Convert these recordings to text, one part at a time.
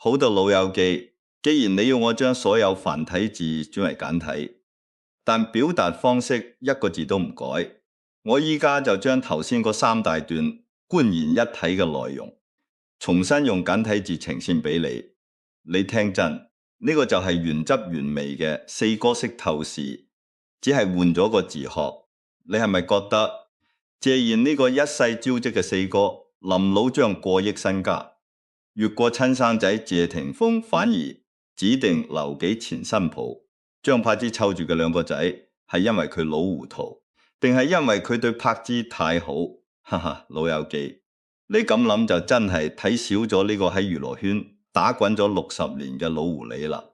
好的老友記，既然你要我將所有繁體字轉為簡體，但表達方式一個字都唔改，我依家就將頭先嗰3大段觀然一體嘅內容，重新用簡體字呈現俾你。你聽真，呢個就係原汁原味嘅四哥式透視，只係換咗個字殼。你係咪覺得謝賢呢個一世招積嘅四哥，臨老將過億身家，越過親生仔謝霆鋒，反而指定留給前新抱張柏芝湊住嘅2個仔，係因為佢老糊塗，定係因為佢對柏芝太好？哈哈，老友記，你咁諗就真係睇少咗呢個喺娛樂圈打滾咗60年嘅老狐狸啦。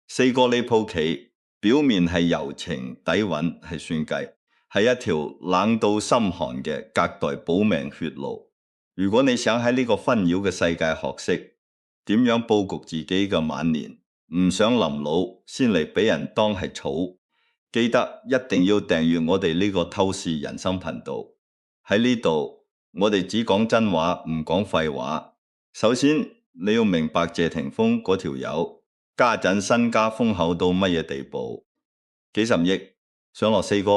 四哥呢鋪棋，表面係柔情底蘊係算計，係一條冷到心寒嘅隔代保命血路。如果你想喺呢個紛擾嘅世界學識點樣佈局自己嘅晚年，唔想臨老先嚟俾人當係草，記得一定要訂閱我哋呢個透視人生頻道。喺呢度我哋只講真話，唔講廢話。首先你要明白謝霆鋒嗰條友家陣身家豐厚到乜嘢地步，幾十億上落四哥，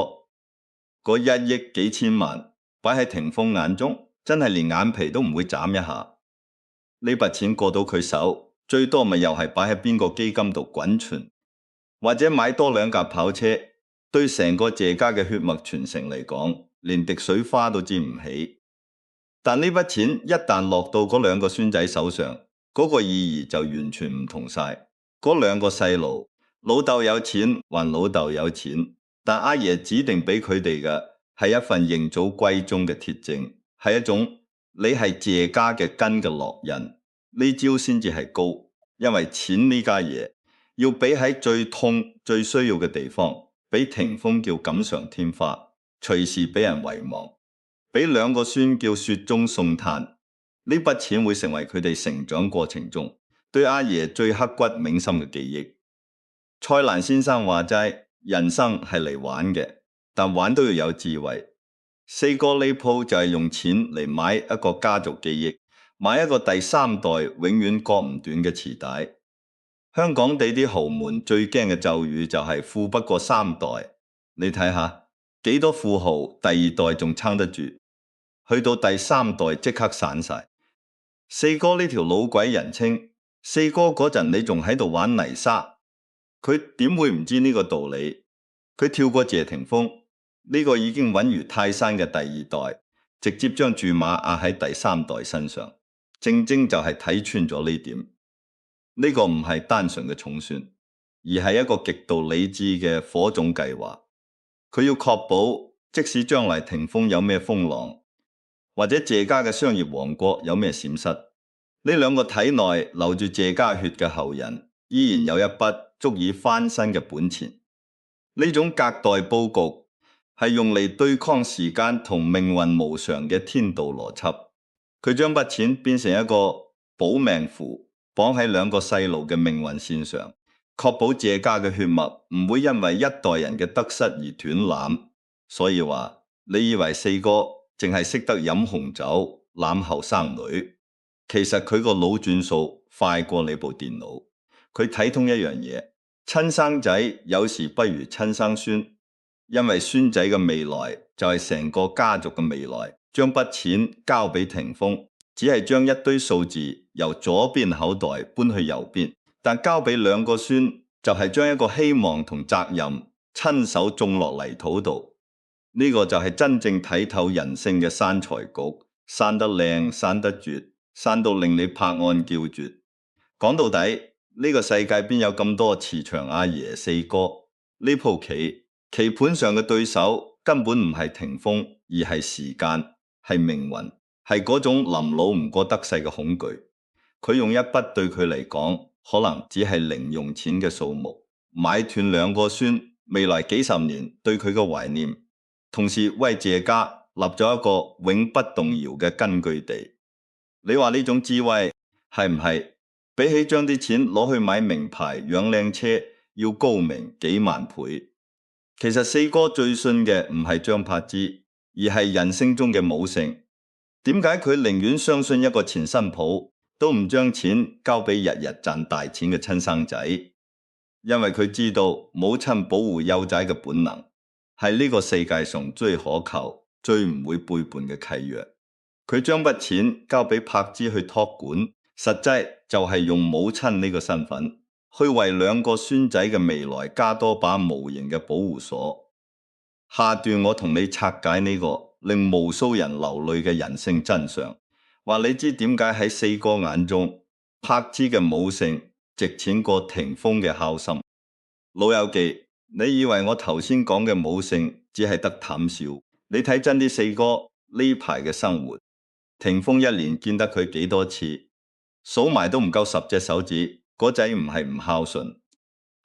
嗰1億幾千萬擺喺霆鋒眼中，真係連眼皮都唔會眨一下。呢筆錢過到佢手，最多咪又係擺喺邊個基金度滾存，或者買多2架跑車。對成個謝家嘅血脈傳承嚟講，連滴水花都沾唔起。但呢筆錢一旦落到嗰2個孫仔手上，嗰個意義就完全唔同晒。嗰2個細路，老豆有錢還老豆有錢，但阿爺指定俾佢哋嘅係一份認祖歸宗嘅鐵證，係一種你係謝家嘅根嘅烙印。呢招先至係高，因為錢呢家嘢要俾喺最痛最需要嘅地方，俾霆鋒叫錦上添花，隨時俾人遺忘，俾2個孫叫雪中送炭。呢筆錢會成為佢哋成長過程中對阿爺最刻骨銘心嘅記憶。蔡瀾先生話齋，人生係嚟玩嘅，但玩都要有智慧。四哥呢鋪就係用錢嚟買一個家族記憶，買一個第3代永遠割唔斷嘅臍帶。香港地啲豪門最驚嘅咒語就係富不過3代。你睇下幾多富豪第2代仲撐得住，去到第3代即刻散晒。四哥呢條老鬼人稱，四哥嗰陣你仲喺度玩泥沙，佢點會唔知呢個道理？佢跳過謝霆鋒呢個已經穩如泰山嘅第2代，直接將注碼壓喺第3代身上，正正就係睇穿咗呢點。呢個唔係單純嘅重算，而係一個極度理智嘅火種計劃。佢要確保，即使將來霆鋒有咩風浪，或者謝家嘅商業王國有咩閃失，呢2個體內流住謝家血嘅後人，依然有一筆足以翻身嘅本錢。呢種隔代佈局係用嚟對抗時間同命運無常嘅天道邏輯。佢將筆錢變成一個保命符，綁喺2個細路嘅命運線上，確保謝家嘅血脈唔會因為一代人嘅得失而斷纜。所以話，你以為四哥淨係識得飲紅酒攬後生女，其實佢個腦轉數快過你部電腦。佢睇通一樣嘢，親生仔有時不如親生孫，因為孫仔嘅未來就係成個家族嘅未來。將筆錢交俾霆鋒，只係將一堆數字由左邊口袋搬去右邊，但交俾2個孫就係將一個希望同責任親手種落泥土度。呢個就係真正睇透人性嘅生財局，生得靚，生得絕，生到令你拍案叫絕。講到底，呢個世界邊有咁多慈祥阿爺四哥？呢鋪棋盤上嘅對手根本唔係霆鋒，而係時間，係命運，係嗰種臨老唔過得勢嘅恐懼。佢用一筆對佢嚟講可能只係零用錢嘅數目，買斷2個孫未來幾十年對佢嘅懷念，同時為謝家立咗一個永不動搖嘅根據地。你話呢種智慧係唔係比起將啲錢攞去買名牌養靚車要高明幾萬倍？其實四哥最信嘅唔係張柏芝，而係人性中嘅母性。點解佢寧願相信一個前新抱，都唔將錢交俾日日賺大錢嘅親生仔，因為佢知道母親保護幼崽嘅本能係呢個世界上最可靠、最唔會背叛嘅契約。佢將筆錢交俾柏芝去託管，實際就係用母親呢個身份去為兩個孫仔嘅未來加多把無形嘅保護鎖。下段我同你拆解呢個令無數人流淚嘅人性真相，話你知點解喺四哥眼中柏芝嘅母性值錢過霆鋒嘅孝心。老友記，你以為我頭先講嘅母性只係得談笑？你睇真啲四哥呢排嘅生活，霆鋒一年見得佢幾多次，數埋都唔夠10隻手指。嗰仔唔係唔孝順，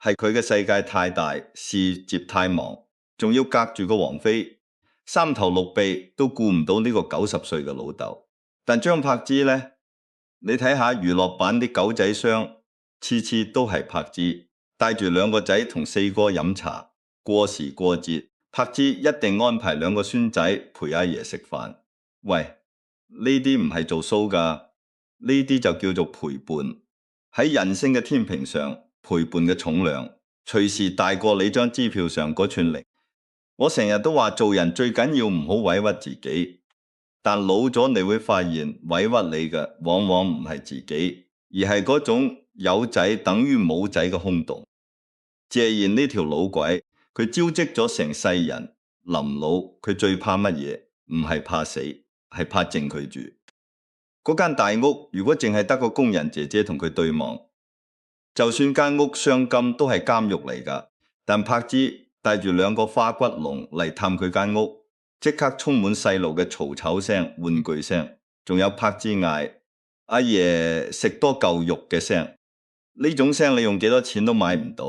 係佢嘅世界太大，事業太忙，仲要隔住個王妃，三頭六臂都顧唔到呢個90歲嘅老豆。但張柏芝呢？你睇下娛樂版啲狗仔箱，次次都係柏芝帶住兩個仔同四哥飲茶。過時過節，柏芝一定安排兩個孫仔陪阿爺食飯。喂，呢啲唔係做 show 噶，呢啲就叫做陪伴。喺人性嘅天平上，陪伴嘅重量隨時大過你張支票上嗰串零。我成日都話做人最緊要唔好委屈自己，但老咗你會發現委屈你嘅往往唔係自己，而係嗰種有仔等於冇仔嘅空洞。謝賢呢條老鬼，佢招積咗成世人，臨老佢最怕乜嘢？唔係怕死，係怕剩佢住。嗰間大屋如果淨係得個工人姐姐同佢對望，就算間屋鑲金都係監獄嚟㗎。但柏芝帶住兩個花骨龍嚟探佢間屋，即刻充滿細路嘅嘈吵聲、玩具聲，仲有柏芝嗌阿爺食多嚿肉嘅聲。呢種聲你用幾多錢都買唔到，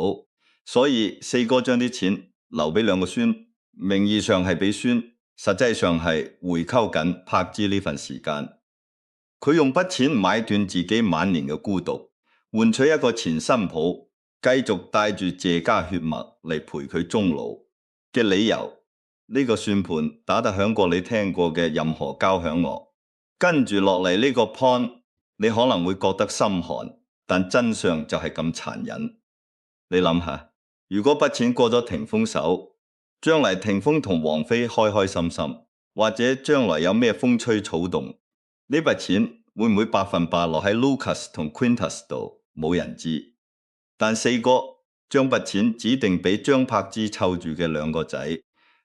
所以四哥將啲錢留俾兩個孫，名義上係俾孫，實際上係回扣緊柏芝呢份時間。佢用筆錢買斷自己晚年嘅孤獨，換取一個前新抱繼續帶住謝家血脈嚟陪佢終老嘅理由。呢個算盤打得響過你聽過嘅任何交響樂。跟住落嚟呢個 point， 你可能會覺得心寒，但真相就係咁殘忍。你諗下，如果筆錢過咗霆鋒手，將來霆鋒同王菲開開心心，或者將來有咩風吹草動，呢筆錢會唔會100%落喺 Lucas 同 Quintus 度？冇人知。但四哥將筆錢指定俾張柏芝湊住嘅兩個仔，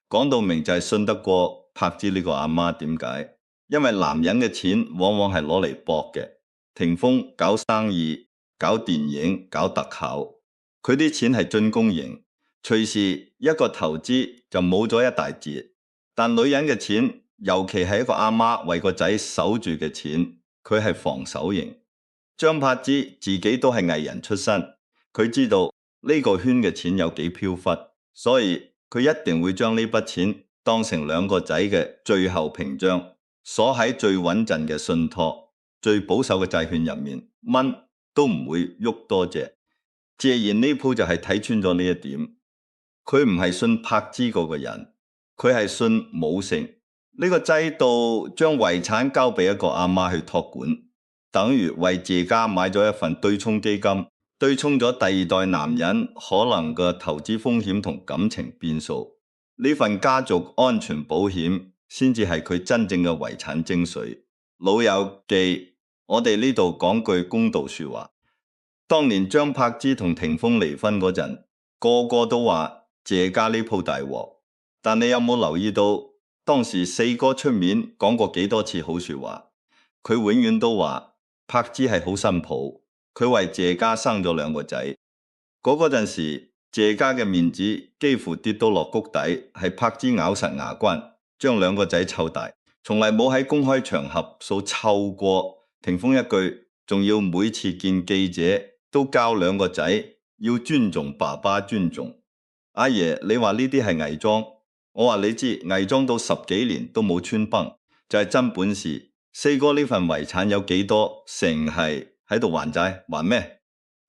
講到明就係信得過柏芝呢個阿媽。點解？因為男人嘅錢往往係攞嚟搏嘅。霆鋒搞生意、搞電影、搞特效，佢啲錢係進攻型，隨時一個投資就冇咗一大截。但女人嘅錢，尤其係一個阿媽為個仔守住嘅錢，佢係防守型。張柏芝自己都係藝人出身，佢知道呢個圈嘅錢有幾飄忽，所以佢一定會將呢筆錢當成兩個仔嘅最後屏障，鎖喺最穩陣嘅信託、最保守嘅債券入面，蚊都唔會喐多隻。謝賢呢鋪就係睇穿咗呢一點，佢唔係信柏芝嗰個人，佢係信母性。呢個制度將遺產交俾一個阿媽去託管，等於為謝家買咗一份對沖基金，對沖咗第二代男人可能嘅投資風險同感情變數。呢份家族安全保險先至係佢真正嘅遺產精髓。老友記，我哋呢度講句公道說話，當年張柏芝同霆鋒離婚嗰陣，個個都話謝家呢鋪大鑊，但你有冇留意到當時四哥出面講過幾多次好說話？佢永遠都話柏芝係好新抱，佢為謝家生咗兩個仔。嗰陣時謝家嘅面子幾乎跌到落谷底，係柏芝咬實牙關將兩個仔湊大，從來冇喺公開場合數湊過霆鋒一句，仲要每次見記者都教兩個仔要尊重爸爸，尊重阿爺。你話呢啲係偽裝？我話你知，偽裝到10幾年都冇穿崩，就係真本事。四哥呢份遺產有幾多，成係喺度還債，還咩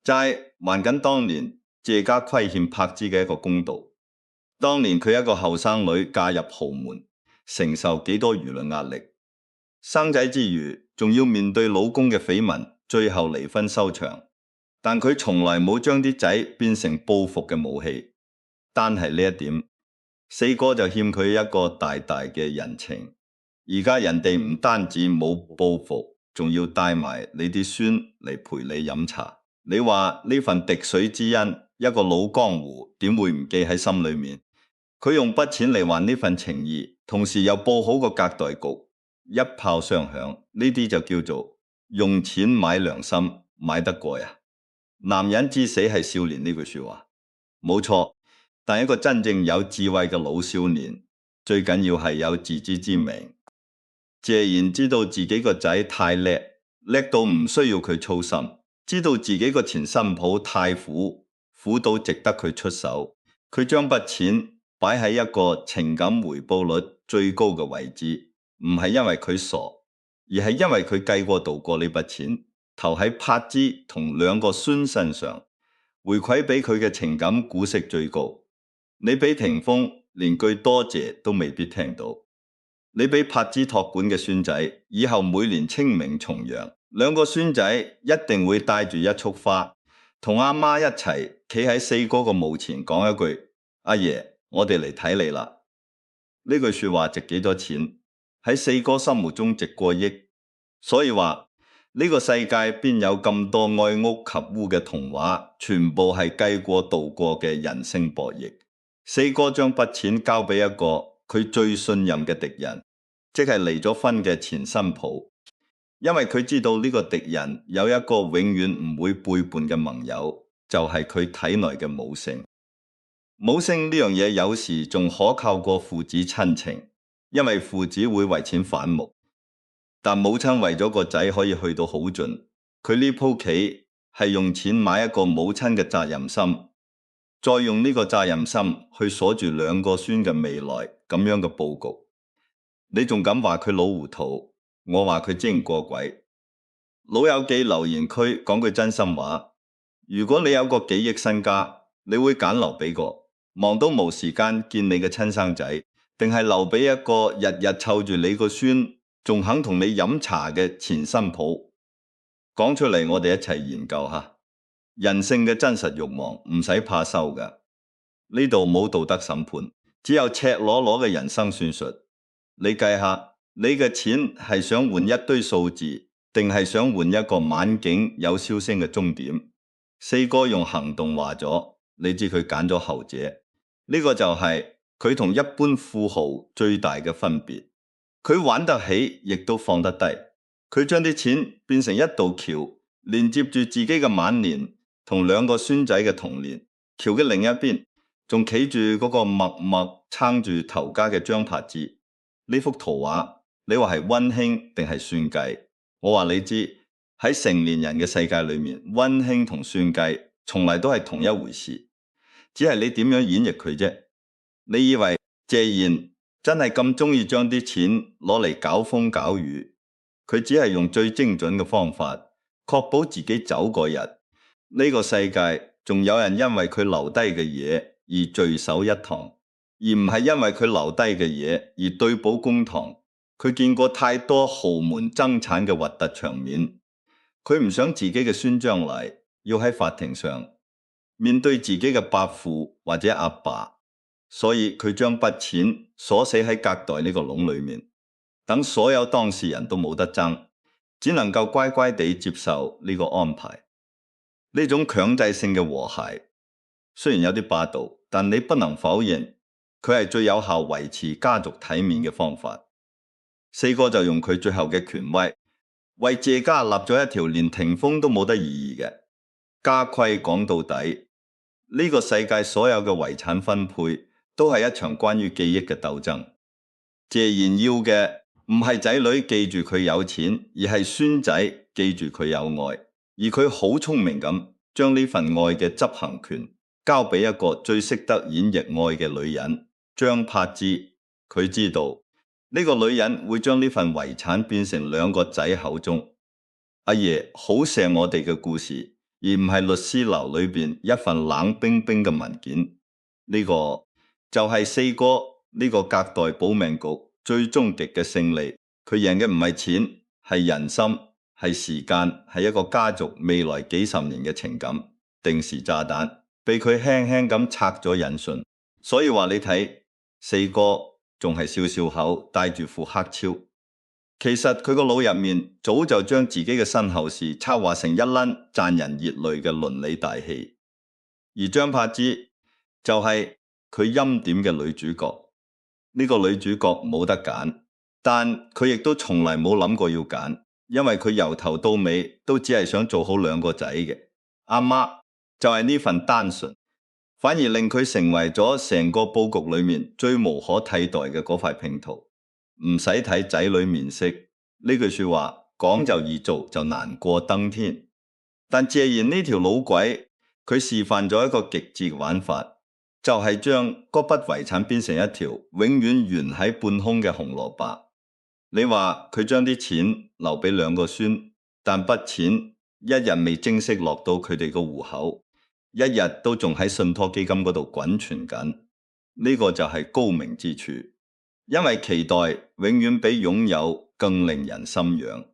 債？還緊當年謝家虧欠柏芝嘅一個公道。當年佢一個後生女嫁入豪門，承受幾多輿論壓力，生仔之餘仲要面對老公嘅緋聞，最後離婚收場。但佢從來冇將啲仔變成報復嘅武器。單係呢一點，四哥就欠佢一個大大嘅人情。而家人哋唔單止冇報復，仲要帶埋你啲孫嚟陪你飲茶。你話呢份滴水之恩，一個老江湖點會唔記喺心裏面？佢用筆錢嚟還呢份情誼，同時又報好個隔代局，一炮雙響。呢啲就叫做用錢買良心，買得過呀？男人之死係少年，呢句說話冇錯，但一個真正有智慧嘅老少年，最緊要係有自知之明。謝賢知道自己個仔太叻，叻到唔需要佢操心，知道自己個前新抱太苦，苦到值得佢出手。佢將筆錢擺喺一個情感回報率最高嘅位置，唔係因為佢傻，而係因為佢計過度過呢筆錢，投喺柏芝同兩個孫身上，回饋俾佢嘅情感股息最高。你俾霆鋒連句多謝都未必聽到，你俾柏芝託管嘅孫仔，以後每年清明重陽，兩個孫仔一定會帶住一束花，同阿媽一齊企喺四哥個墓前講一句：阿爺，我哋嚟睇你啦。呢句說話值幾多錢？喺四哥心目中值過億。所以話呢個世界邊有咁多愛屋及烏嘅童話，全部係計過度過嘅人性博弈。四哥將筆錢交俾一個佢最信任嘅敵人，即係離咗婚嘅前新抱，因為佢知道呢個敵人有一個永遠唔會背叛嘅盟友，就係佢體內嘅母性。母性呢樣嘢有時仲可靠過父子親情，因為父子會為錢反目，但母親為咗個仔可以去到好盡，佢呢鋪棋係用錢買一個母親嘅責任心，再用呢個責任心去鎖住兩個孫嘅未來，咁樣嘅佈局。你仲敢話佢老糊塗？我話佢精過鬼。老友記留言區講句真心話，如果你有個幾億身家，你會揀留俾個忙到冇時間見你嘅親生仔，定係留俾一個日日湊住你個孫，仲肯同你飲茶嘅前新抱？講出嚟，我哋一齊研究下。人性嘅真實慾望唔使怕羞㗎，呢度冇道德審判，只有赤裸裸嘅人生算術。你計下，你嘅錢係想換一堆數字，定係想換一個晚景有笑聲嘅終點？四哥用行動話咗，你知佢揀咗後者。呢個就係佢同一般富豪最大嘅分別。佢玩得起，亦都放得低。佢將啲錢變成一道橋，連接住自己嘅晚年同兩個孫仔嘅童年。橋嘅另一邊仲企住嗰個默默撐住頭家嘅張柏芝。呢幅圖畫，你話係溫馨定係算計？我話你知，喺成年人嘅世界裏面，溫馨同算計從來都係同一回事，只係你點樣演繹佢啫。你以為謝賢真係咁中意將啲錢攞嚟搞風搞雨？佢只係用最精準嘅方法，確保自己走嗰日，呢個世界仲有人因為佢留低嘅嘢而聚首一堂，而唔係因為佢留低嘅嘢而對簿公堂。佢見過太多豪門爭產嘅核突場面，佢唔想自己嘅孫將來要喺法庭上面對自己嘅伯父或者阿爸，所以佢將筆錢鎖死喺隔代呢個籠裏面，等所有當事人都冇得爭，只能夠乖乖地接受呢個安排。呢種強制性嘅和諧雖然有啲霸道，但你不能否認佢係最有效維持家族體面嘅方法。四哥就用佢最後嘅權威，為謝家立咗一條連霆鋒都冇得異議嘅家規。講到底，呢個世界所有嘅遺產分配都係一場關於記憶嘅鬥爭。謝賢要嘅唔係仔女記住佢有錢，而係孫仔記住佢有愛。而佢好聰明咁將呢份愛嘅執行權交俾一個最識得演繹愛嘅女人張柏芝。佢知道呢個女人會將呢份遺產變成兩個仔口中阿爺好錫我哋嘅故事，而唔係律師樓裏邊一份冷冰冰嘅文件。呢個就係四哥呢個隔代保命局最終極嘅勝利。佢贏嘅唔係錢，係人心，係時間，係一個家族未來幾十年嘅情感。定時炸彈被佢輕輕咁拆咗引信，所以話你睇四哥仲係笑笑口，帶住副黑超。其實佢個腦入面早就將自己嘅身後事策劃成一輪賺人熱淚嘅倫理大戲，而張柏芝就係佢欽點嘅女主角。呢個女主角冇得揀，但佢亦都從來冇諗過要揀，因為佢由頭到尾都只係想做好兩個仔嘅阿媽。就係呢份單純，反而令佢成為咗成個佈局裏面最無可替代嘅嗰塊拼圖。唔使睇仔女面色，呢句說話講就易，做就難過登天。但謝賢呢條老鬼，佢示範咗一個極致玩法，就係將嗰筆遺產變成一條永遠懸喺半空嘅紅蘿蔔。你話佢將啲錢留俾兩個孫，但筆錢一日未正式落到佢哋個戶口，一日都仲喺信託基金嗰度滾存緊。呢個就係高明之處，因為期待永遠比擁有更令人心癢。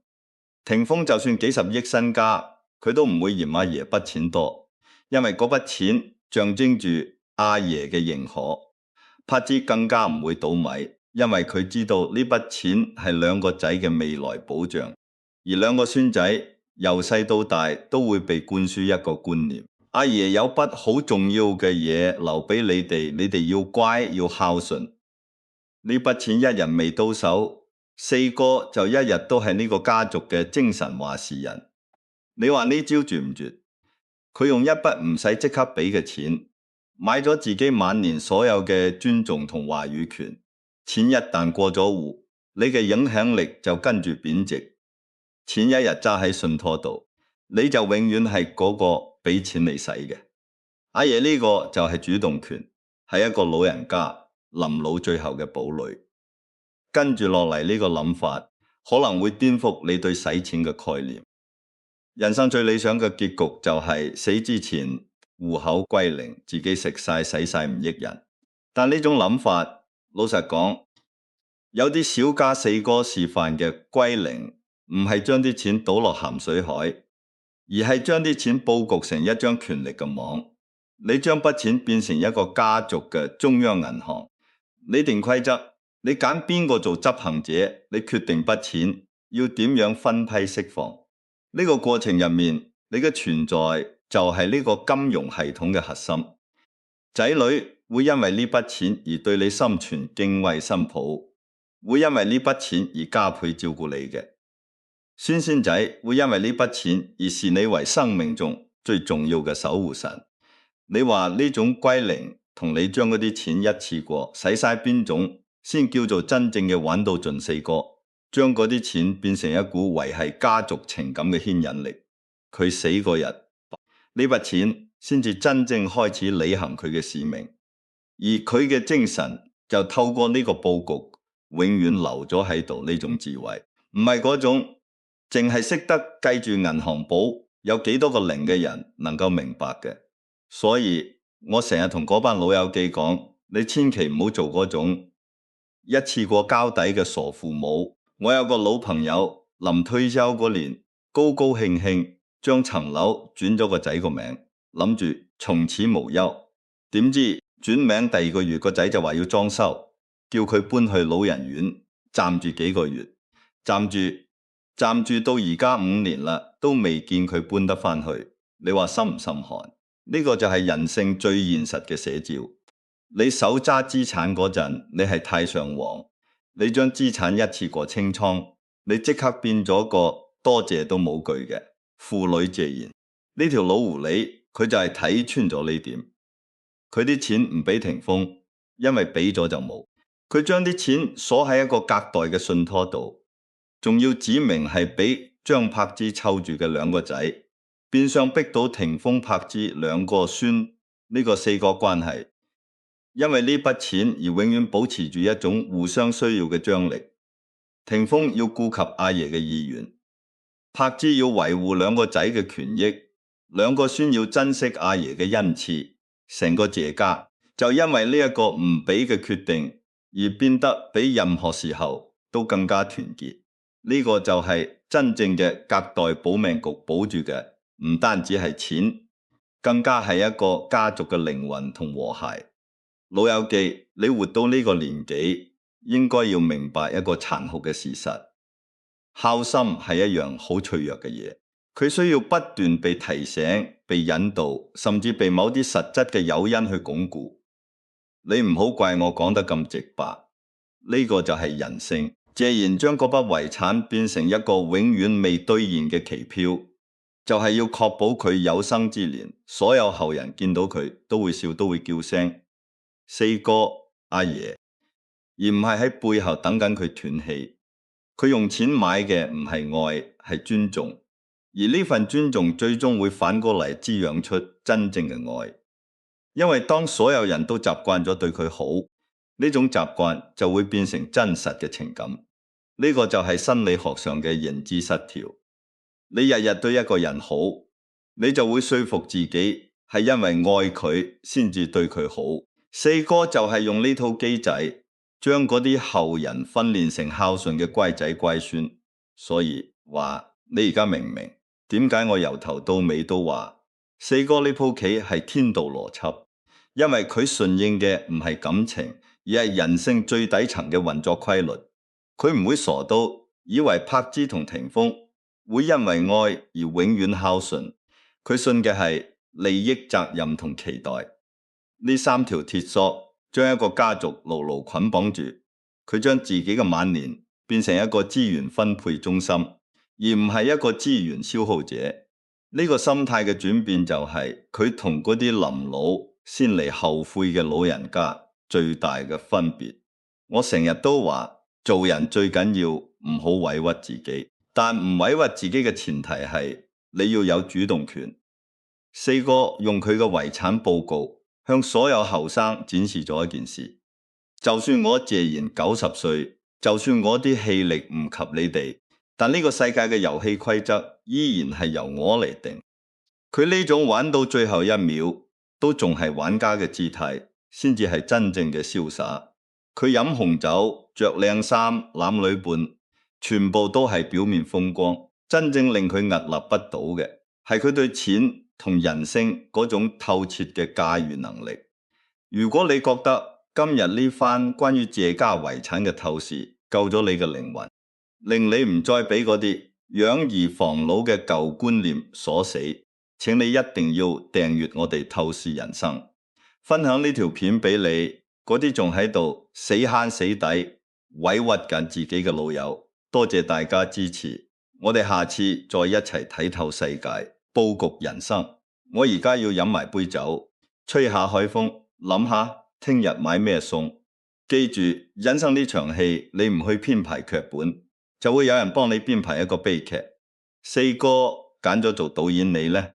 霆鋒就算幾十億身家，佢都唔會嫌阿爺筆錢多，因為嗰筆錢象徵住阿爺嘅認可。柏芝更加唔會倒米，因為佢知道呢筆錢係兩個仔嘅未來保障，而兩個孫仔由細到大都會被灌輸一個觀念：阿爺有筆好重要嘅嘢留俾你哋，你哋要乖要孝順。呢筆錢一日未到手，四哥就一日都係呢個家族嘅精神話事人。你話呢招絕唔絕？佢用一筆唔使即刻俾嘅錢，買咗自己晚年所有嘅尊重同話語權。錢一旦過咗戶，你嘅影響力就跟住貶值。錢一日揸喺信託度，你就永遠係嗰個俾錢你使嘅。阿爺呢個就係主動權，係一個老人家臨老最後嘅堡壘。跟住落嚟呢個諗法，可能會顛覆你對使錢嘅概念。人生最理想嘅結局就係死之前戶口歸零，自己食晒使晒唔益人。但呢種諗法，老實講，有啲小家四哥示範嘅歸零，唔係將啲錢倒落鹹水海，而係將啲錢佈局成一張權力嘅網。你將筆錢變成一個家族嘅中央銀行，你定規則，你揀邊個做執行者，你決定筆錢要點樣分批釋放。呢個過程入面，你嘅存在就係呢個金融系統嘅核心。仔女會因為呢筆錢而對你心存敬畏心抱，會因為呢筆錢而加倍照顧你嘅。孫仔會因為呢筆錢而視你為生命中最重要嘅守護神。你話呢種歸零同你將嗰啲錢一次過使晒邊種先叫做真正嘅玩到盡四哥？將嗰啲錢變成一股維繫家族情感嘅牽引力，佢死嗰日，呢筆錢先至真正開始履行佢嘅使命，而佢嘅精神就透過呢個佈局永遠留咗喺度。呢種智慧唔係嗰種淨係識得計住銀行簿有幾多個零嘅人能夠明白嘅。所以我成日同嗰班老友記講，你千祈唔好做嗰種一次過交底嘅傻父母。我有個老朋友臨退休嗰年，高高興興將層樓轉咗個仔個名，諗住從此無憂。點知轉名第二個月個仔就話要裝修，叫佢搬去老人院暫住幾個月，暫住到而家5年啦，都未見佢搬得返去。你話心唔心寒？呢個就係人性最現實嘅寫照。你手揸資產嗰陣，你係太上皇。你將資產一次過清倉，你即刻變咗個多謝都冇句嘅婦女謝賢。呢條老狐狸，佢就係睇穿咗呢點。佢啲錢唔俾霆鋒，因為俾咗就冇。佢將啲錢鎖喺一個隔代嘅信託度，仲要指明係俾張柏芝湊住嘅兩個仔，變相逼到霆鋒柏芝兩個孫呢個四個關係。因為呢筆錢而永遠保持住一種互相需要嘅張力。霆鋒要顧及阿爺嘅意願，柏芝要維護兩個仔嘅權益，兩個孫要珍惜阿爺嘅恩賜。成個謝家就因為呢一個唔俾嘅決定而變得比任何時候都更加團結。呢個就係真正嘅隔代保命局，保住嘅唔單止係錢，更加係一個家族嘅靈魂同和諧。老友記，你活到呢個年紀，應該要明白一個殘酷嘅事實，孝心係一樣好脆弱嘅嘢，佢需要不斷被提醒、被引導，甚至被某啲實質嘅誘因去鞏固。你唔好怪我講得咁直白，呢個就係人性。謝賢將嗰筆遺產變成一個永遠未兌現嘅期票，就係要確保佢有生之年，所有後人見到佢都會笑，都會叫聲四哥、阿爺，而唔係喺背後等緊佢斷氣。佢用錢買嘅唔係愛，係尊重，而呢份尊重最終會反過嚟滋養出真正嘅愛。因為當所有人都習慣咗對佢好，呢種習慣就會變成真實嘅情感。呢個就係心理學上嘅認知失調。你日日對一個人好，你就會說服自己係因為愛佢先至對佢好。四哥就係用呢套機制，將嗰啲後人訓練成孝順嘅乖仔乖孫。所以話你而家明唔明點解我由頭到尾都話四哥呢鋪棋係天道邏輯？因為佢順應嘅唔係感情，而係人性最底層嘅運作規律。佢唔會傻到以為柏芝同霆鋒會因為愛而永遠孝順，佢信嘅係利益、責任同期待。呢三條鐵索將一個家族牢牢捆綁住，佢將自己嘅晚年變成一個資源分配中心，而唔係一個資源消耗者。呢個心態嘅轉變就係佢同嗰啲臨老先嚟後悔嘅老人家最大嘅分別。我成日都話做人最緊要唔好委屈自己，但唔委屈自己嘅前提係你要有主動權。四哥用佢嘅遺產報告向所有後生展示咗一件事，就算我謝賢90歲，就算我啲氣力唔及你哋，但呢個世界嘅遊戲規則依然係由我嚟定。佢呢種玩到最後一秒都仲係玩家嘅姿態，先至係真正嘅瀟灑。佢飲紅酒、着靚衫、攬女伴，全部都係表面風光。真正令佢屹立不倒嘅，係佢對錢同人性嗰種透徹嘅駕馭能力。如果你覺得今日呢番關於謝家遺產嘅透視救咗你嘅靈魂，令你唔再俾嗰啲養兒防老嘅舊觀念鎖死，請你一定要訂閱我哋透視人生，分享呢條片俾你嗰啲仲喺度死慳死抵委屈緊自己嘅老友。多謝大家支持，我哋下次再一齊睇透世界，佈局人生。我而家要飲埋杯酒，吹下海風，諗下聽日買咩餸。記住，人生呢場戲你唔去編排劇本，就會有人幫你編排一個悲劇。四哥揀咗做導演你呢？